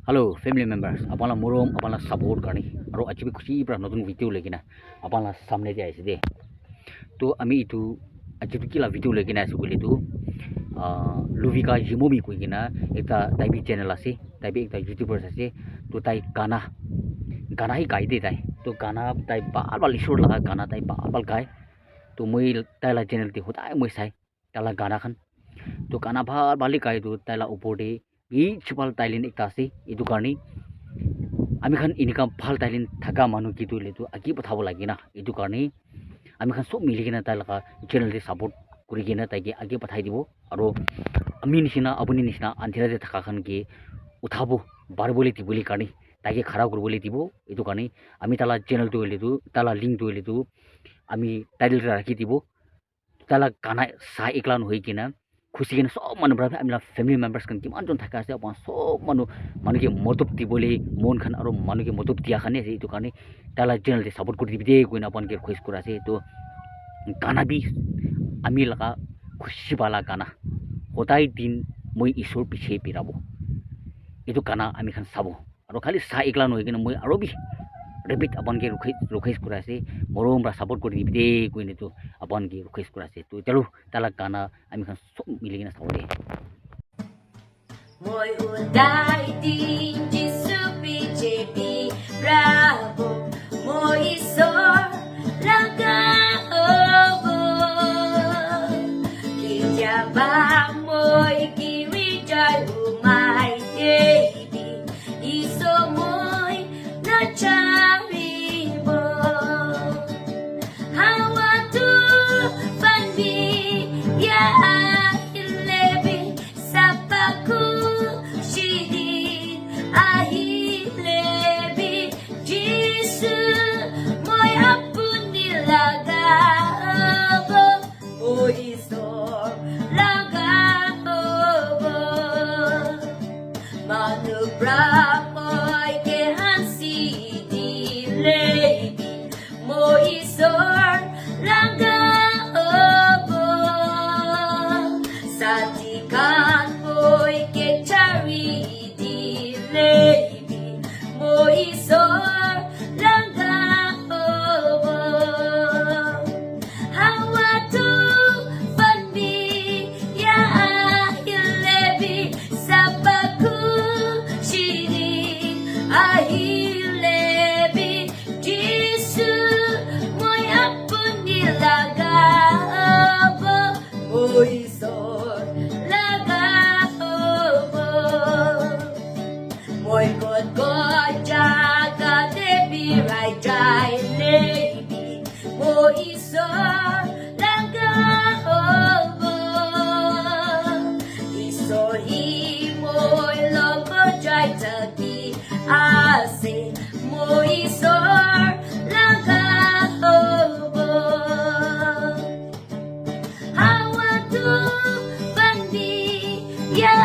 Hello, family members. Apala morom, apala support kani. Aro achibi kusi pra notun video lagi na. Apala samne dia isi de. To ami itu achibi kila video lagi na sukuli tu. Luvika Jimomi kui kina ekta taibi channel ase, taibi ekta YouTuber ase. To tai gana hi gai de tai. To gana tai bal isur laga gana tai bal gai. To moi tai la channel ti hota moi sai. Tala gana khan. To gana bali gai tu tai la upor de chupal tailin ekta ase. Itu karni আমি খান income ভাল তাইলিন থাকা মানুহ কি তুলে তো আগে পঠাব লাগে না এইটো কাৰণে আমি খান সব মিলি কিনা তাই লগা চেনেলটি সাপোর্ট কৰি কিনা তাইকে আগে পঠাই দিব আৰু আমি নিচিনা আপুনি নিচিনা আন্ধাৰতে থাকা খান কি উঠাব বাঢ়িবলৈ দিবলৈ কাৰণে তাইকে খাৰা কৰিবলৈ দিব এইটো কাৰণে আমি তালা চেনেলটো উলিয়াইটো তালা লিংকটো উলিয়াইটো আমি টাইটেলটো ৰাখি দিব তালা গানা চাই একলা নহৈ কিনা খুশি কিনা সব মানুহবিলাক আমি ফেমিলি মেম্বাৰ্ছ খান কিমানজন থাকা আছে আপোনাৰ সব মানুহকে মদত দিবলৈ মন খান আৰু মানুহকে মদত দিয়া খানে আছে এইটো কাৰণে তালা চেনেলটি সাপোর্ট কৰি দিবি দেই কৈ আপোনালোকে ৰিকুৱেষ্ট কৰা আছে এইটো গানা বি আমি লগা খুশি পালা গানা সদায় দিন মই ঈশ্বৰ পিছে বিৰাব এইটো গানা আমি খান চাব আৰু খালি চাই একলা নহয় কিনা মই আৰু বি ৰেপিট আপোনালোকে ৰিকুৱেষ্ট কৰা আছে মৰমৰা সাপোর্ট কৰি দিবি দেই কৈ এইটো আপোনালোকে ৰিকুৱেষ্ট কৰা আছে তো চলো তালা গানা আমি খান সব মিলি কিনা চাব দেই Moi udai din jisupi jebi bravo moi sor laga obo kijaba moi kiri jai umai debi iso moi na charibo hawa tu fanbi ya ilebi sapaku Moi ke hansi di lady moi sor laga obo satikan moi ke chari di lady moi sor laga obo hawa tu fanbi ya ilebi sabaku ahilebi jisu moi apun nilagabo moi sor lagabo moi god jaga debi rai jai lebi moi sor lagabo isor hi moi logo jai tagi ase moi sor laga obo hawa tu bandi ya